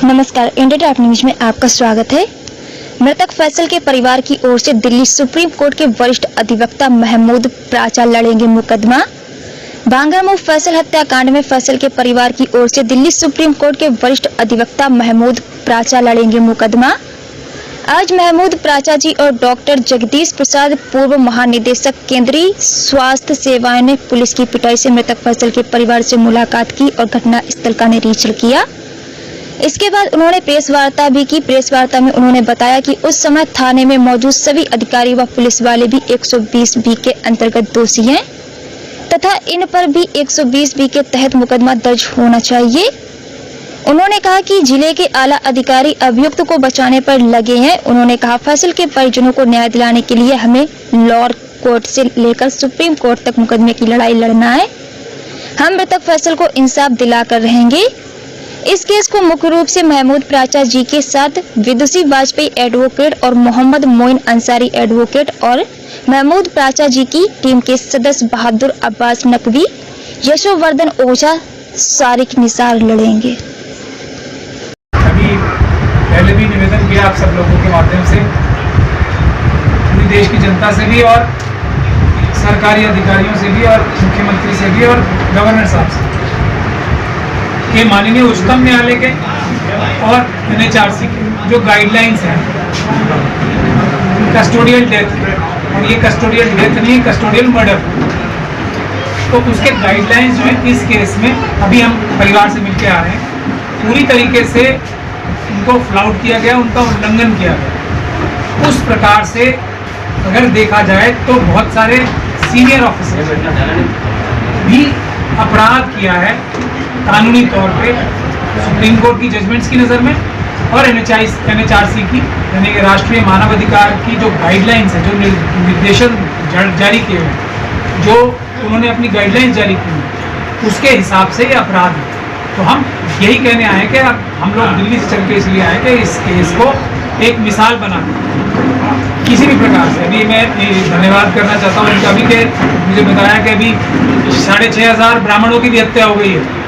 नमस्कार, India top news में आपका स्वागत है। मृतक फैसल के परिवार की ओर से दिल्ली सुप्रीम कोर्ट के वरिष्ठ अधिवक्ता महमूद प्राचा लड़ेंगे मुकदमा। बांगरमऊ फैसल हत्याकांड में फैसल के परिवार की ओर से दिल्ली सुप्रीम कोर्ट के वरिष्ठ अधिवक्ता महमूद प्राचा लड़ेंगे मुकदमा। आज महमूद प्राचा जी और डॉक्टर जगदीश प्रसाद पूर्व महानिदेशक केंद्रीय स्वास्थ्य सेवाएं ने पुलिस की पिटाई से मृतक फैसल के परिवार से मुलाकात की और घटना स्थल का निरीक्षण किया। इसके बाद उन्होंने प्रेस वार्ता भी की। प्रेस वार्ता में उन्होंने बताया कि उस समय थाने में मौजूद सभी अधिकारी व पुलिस वाले भी 120 बी के अंतर्गत दोषी हैं तथा इन पर भी 120 बी के तहत मुकदमा दर्ज होना चाहिए। उन्होंने कहा कि जिले के आला अधिकारी अभियुक्त को बचाने पर लगे हैं। उन्होंने कहा फैसल के परिजनों को न्याय दिलाने के लिए हमें लोअर कोर्ट से लेकर सुप्रीम कोर्ट तक मुकदमे की लड़ाई लड़ना है। हम मृतक फैसल को इंसाफ दिलाकर रहेंगे। इस केस को मुख्य रूप से महमूद प्राचा जी के साथ विदुषी वाजपेयी एडवोकेट और मोहम्मद मोइन अंसारी एडवोकेट और महमूद प्राचा जी की टीम के सदस्य बहादुर अब्बास नकवी, यशोवर्धन ओझा, सारिक निसार लड़ेंगे। अभी पहले भी निवेदन किया आप सब लोगों के माध्यम से, पूरी देश की जनता से भी और सरकारी अधिकारियों से भी और मुख्यमंत्री से भी और गवर्नर साहब से के माननीय उच्चतम न्यायालय के और NHRC के जो गाइडलाइंस हैं कस्टोडियल डेथ, और ये कस्टोडियल डेथ नहीं, कस्टोडियल मर्डर, तो उसके गाइडलाइंस जो है इस केस में अभी हम परिवार से मिलकर आ रहे हैं, पूरी तरीके से उनको फ्लाउट किया गया, उनका उल्लंघन किया गया। उस प्रकार से अगर देखा जाए तो बहुत सारे सीनियर ऑफिसर भी अपराध किया है कानूनी तौर पे सुप्रीम कोर्ट की जजमेंट्स की नज़र में और NHRC की यानी कि राष्ट्रीय मानव अधिकार की जो गाइडलाइंस है, जो निर्देशन जारी किए हैं, जो उन्होंने अपनी गाइडलाइंस जारी की है, उसके हिसाब से ये अपराध है। तो हम यही कहने आए हैं कि अब हम लोग दिल्ली से चल के इसलिए आए कि इस केस को एक मिसाल बना किसी भी प्रकार से। अभी मैं धन्यवाद करना चाहता हूँ इनका भी कि मुझे बताया कि अभी 6500 ब्राह्मणों की भी हत्या हो गई है।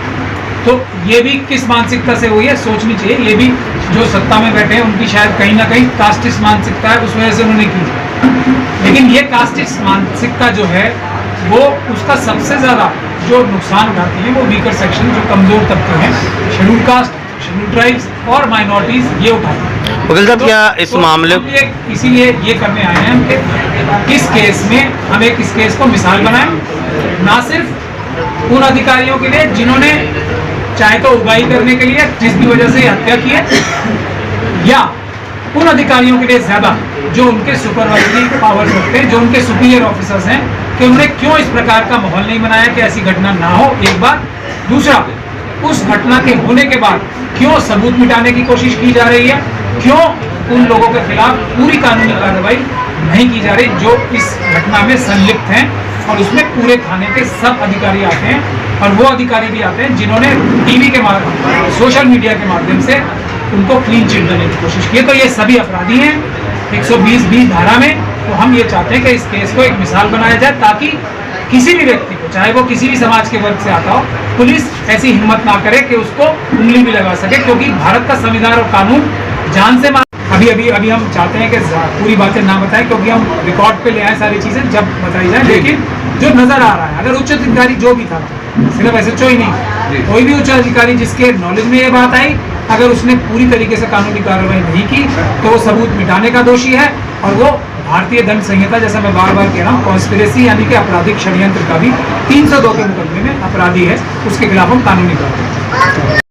तो ये भी किस मानसिकता से हुई है सोचनी चाहिए। ये भी जो सत्ता में बैठे हैं उनकी शायद कहीं ना कहीं कास्टिस्ट मानसिकता है, उस वजह से उन्होंने की। लेकिन ये कास्टिस्ट मानसिकता जो है वो उसका सबसे ज़्यादा जो नुकसान उठाती है वो वीकर सेक्शन, जो कमज़ोर तबके हैं, शेड्यूल कास्ट, शेड्यूल ट्राइब्स और माइनॉरिटीज़, ये उठाती है। तो क्या इस मामले इसीलिए ये करने आए हैं कि इस केस में हम इस केस को मिसाल बनाएं, ना सिर्फ उन अधिकारियों के लिए जिन्होंने चाहे तो उगाही करने के लिए जिसकी वजह से हत्या की है, या उन अधिकारियों के लिए ज़्यादा जो उनके सुपरवाइजरी पावर्स रखते हैं, जो उनके सुपीरियर ऑफिसर्स हैं, कि उन्होंने क्यों इस प्रकार का माहौल नहीं बनाया कि ऐसी घटना ना हो, एक बार। दूसरा, उस घटना के होने के बाद क्यों सबूत मिटाने की कोशिश की जा रही है, क्यों उन लोगों के खिलाफ पूरी कानूनी कार्रवाई नहीं की जा रही जो इस घटना में संलिप्त हैं। और उसमें पूरे थाने के सब अधिकारी आते हैं और वो अधिकारी भी आते हैं जिन्होंने टीवी के माध्यम, सोशल मीडिया के माध्यम से उनको क्लीन चिट देने की कोशिश की। तो ये सभी अपराधी हैं 120 धारा में। तो हम ये चाहते हैं कि इस केस को एक मिसाल बनाया जाए ताकि किसी भी व्यक्ति को, चाहे वो किसी भी समाज के वर्ग से आता हो, पुलिस ऐसी हिम्मत ना करे कि उसको उंगली भी लगा सके, क्योंकि भारत का संविधान और कानून जान से अभी हम चाहते हैं कि पूरी बातें ना बताएं, क्योंकि हम रिकॉर्ड पे ले आए सारी चीज़ें जब बताई जाए। लेकिन जो नज़र आ रहा है, अगर उच्च अधिकारी जो भी था, सिर्फ SHO ही नहीं, कोई भी उच्च अधिकारी जिसके नॉलेज में ये बात आई, अगर उसने पूरी तरीके से कानूनी कार्रवाई नहीं की तो वो सबूत मिटाने का दोषी है और वो भारतीय दंड संहिता, जैसा मैं बार बार कह रहा हूँ, कॉन्स्पिरेसी यानी कि आपराधिक षड्यंत्र का भी 302 के मुकदमे में अपराधी है, उसके खिलाफ हम कानूनी कार्रवाई